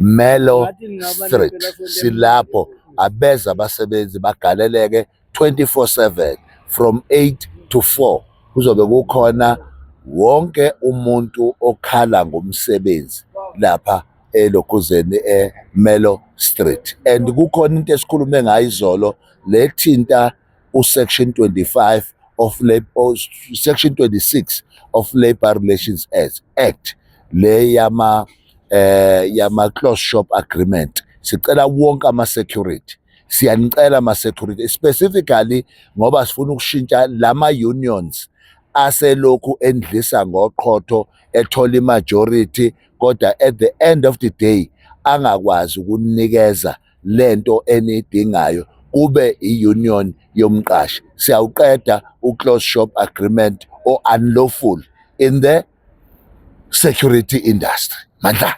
Melo Street. Silapho abeza abasebenzi bagaleleke 24/7 from 8 to 4. Kuzobe kukhona wonke umuntu okhala ngomsebenzi lapha elokhuzeni Melo Street. And kukhona into esikhulume ngayo izolo lethinta usection 25 of section 26 of Labor Relations Act le yama close shop agreement. Sicela wonke ama-security, siyanicela ama-security specifically ngoba sifuna ukushintsha lama unions aselokhu endlisa ngoqhotho ethola imajority kodwa at the end of the day angakwazi ukunikeza lento enidingayo kube i-union yomqashi. Siyawuqeda u-close shop agreement or unlawful in the security industry. Mandla.